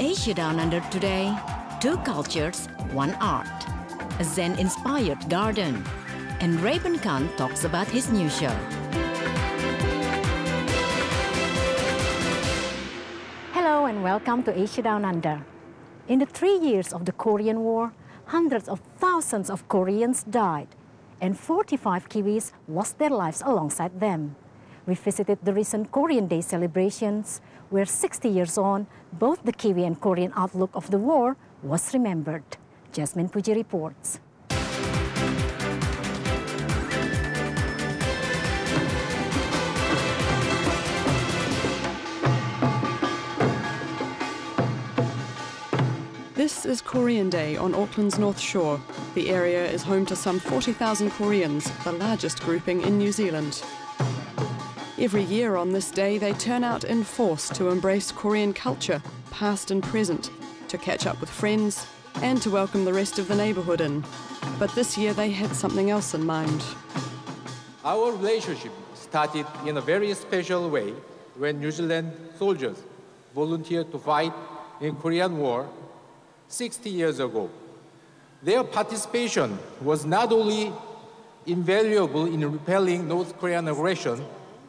Asia Down Under today, two cultures, one art, a Zen-inspired garden, and Raven Khan talks about his new show. Hello and welcome to Asia Down Under. In the 3 years of the Korean War, hundreds of thousands of Koreans died, and 45 Kiwis lost their lives alongside them. We visited the recent Korean Day celebrations, where 60 years on, both the Kiwi and Korean outlook of the war was remembered. Jasmine Puji reports. This is Korean Day on Auckland's North Shore. The area is home to some 40,000 Koreans, the largest grouping in New Zealand. Every year on this day, they turn out in force to embrace Korean culture, past and present, to catch up with friends and to welcome the rest of the neighbourhood in. But this year they had something else in mind. Our relationship started in a very special way when New Zealand soldiers volunteered to fight in Korean War 60 years ago. Their participation was not only invaluable in repelling North Korean aggression,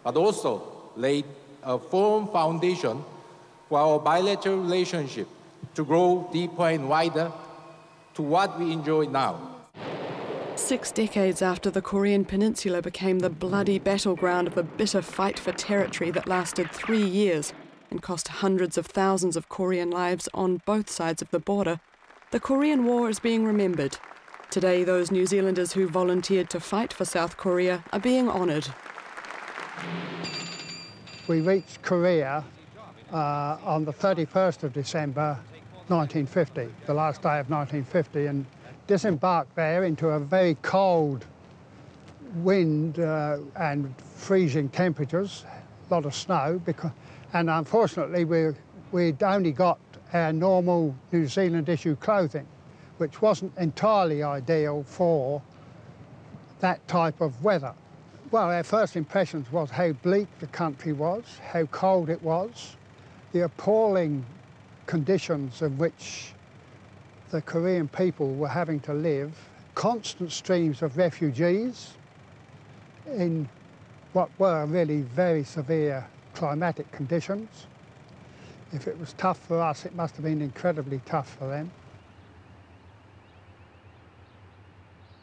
but also laid a firm foundation for our bilateral relationship to grow deeper and wider to what we enjoy now. 6 decades after the Korean Peninsula became the bloody battleground of a bitter fight for territory that lasted 3 years and cost hundreds of thousands of Korean lives on both sides of the border, the Korean War is being remembered. Today, those New Zealanders who volunteered to fight for South Korea are being honoured. We reached Korea on the 31st of December 1950, the last day of 1950, and disembarked there into a very cold wind and freezing temperatures, a lot of snow, and unfortunately we'd only got our normal New Zealand issue clothing, which wasn't entirely ideal for that type of weather. Well, our first impressions was how bleak the country was, how cold it was, the appalling conditions in which the Korean people were having to live, constant streams of refugees in what were really very severe climatic conditions. If it was tough for us, it must have been incredibly tough for them.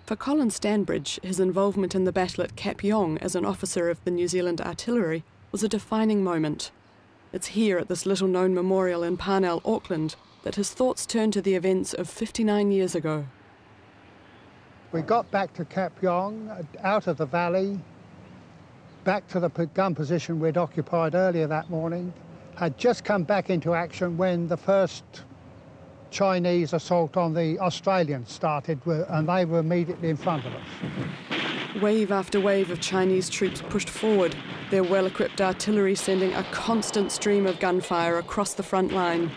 For Colin Stanbridge, his involvement in the battle at Cap Yong as an officer of the New Zealand Artillery was a defining moment. It's here at this little-known memorial in Parnell, Auckland, that his thoughts turn to the events of 59 years ago. We got back to Cap Yong, out of the valley, back to the gun position we'd occupied earlier that morning, had just come back into action when the first Chinese assault on the Australians started, and they were immediately in front of us. Wave after wave of Chinese troops pushed forward, their well-equipped artillery sending a constant stream of gunfire across the front line.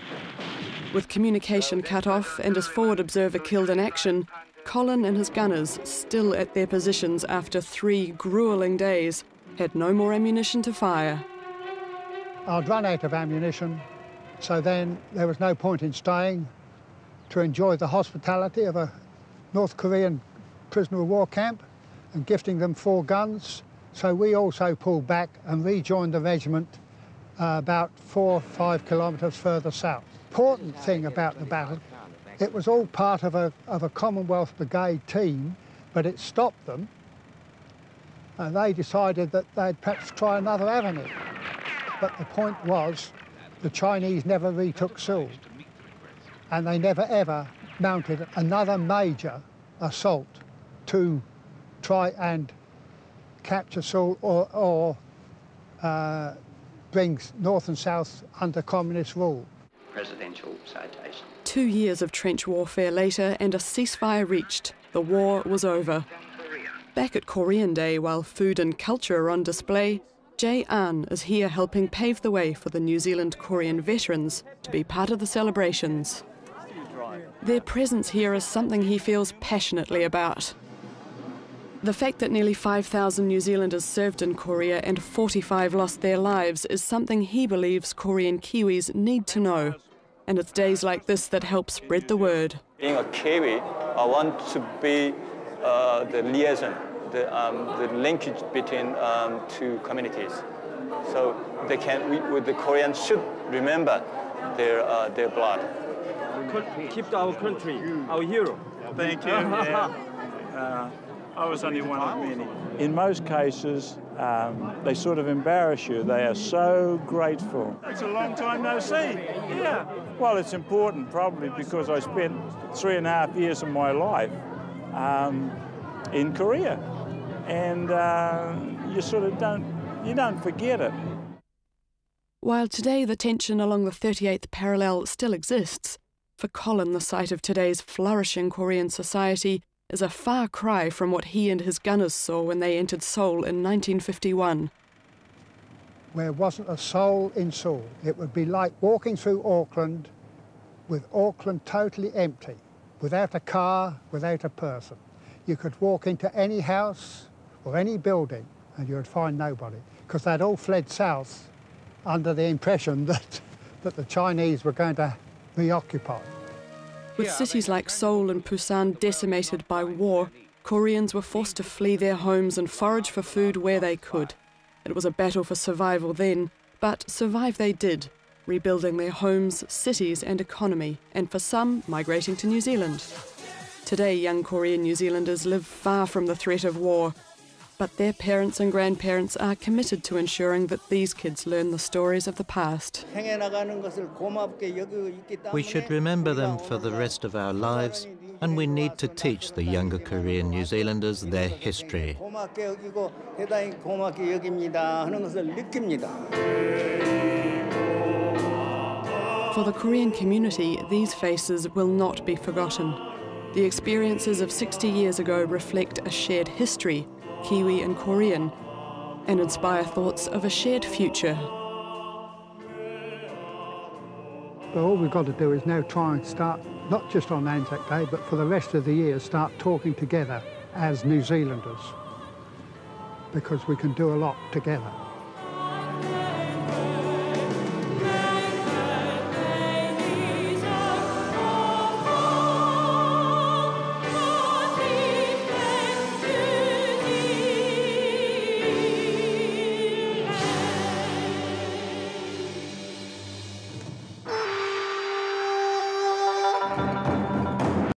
With communication cut off and his forward observer killed in action, Colin and his gunners, still at their positions after 3 gruelling days, had no more ammunition to fire. I'd run out of ammunition, so then there was no point in staying to enjoy the hospitality of a North Korean prisoner of war camp and gifting them 4 guns. So we also pulled back and rejoined the regiment about 4 or 5 kilometres further south. Important thing about the battle, it was all part of a Commonwealth Brigade team, but it stopped them. And they decided that they'd perhaps try another avenue. But the point was, the Chinese never retook Seoul, and they never ever mounted another major assault to try and capture Seoul or bring North and South under communist rule. Presidential citation. 2 years of trench warfare later and a ceasefire reached. The war was over. Back at Korean Day, while food and culture are on display, Jae An is here helping pave the way for the New Zealand Korean veterans to be part of the celebrations. Their presence here is something he feels passionately about. The fact that nearly 5,000 New Zealanders served in Korea and 45 lost their lives is something he believes Korean Kiwis need to know. And it's days like this that help spread the word. Being a Kiwi, I want to be the liaison, the linkage between two communities. So they the Koreans should remember their blood. Keep our country, our hero. Thank you. I was only one of many. In most cases, they sort of embarrass you. They are so grateful. It's a long time no see. Yeah. Well, it's important probably because I spent 3.5 years of my life in Korea, and you sort of don't forget it. While today the tension along the 38th parallel still exists, for Colin the site of today's flourishing Korean society is a far cry from what he and his gunners saw when they entered Seoul in 1951. There wasn't a soul in Seoul. It would be like walking through Auckland with Auckland totally empty, without a car, without a person. You could walk into any house or any building and you would find nobody, because they'd all fled south under the impression that the Chinese were going to reoccupy. With cities like Seoul and Busan decimated by war, Koreans were forced to flee their homes and forage for food where they could. It was a battle for survival then, but survive they did, rebuilding their homes, cities and economy, and for some, migrating to New Zealand. Today, young Korean New Zealanders live far from the threat of war, but their parents and grandparents are committed to ensuring that these kids learn the stories of the past. We should remember them for the rest of our lives, and we need to teach the younger Korean New Zealanders their history. For the Korean community, these faces will not be forgotten. The experiences of 60 years ago reflect a shared history, Kiwi and Korean, and inspire thoughts of a shared future. But all we've got to do is now try and start, not just on Anzac Day, but for the rest of the year, start talking together as New Zealanders, because we can do a lot together.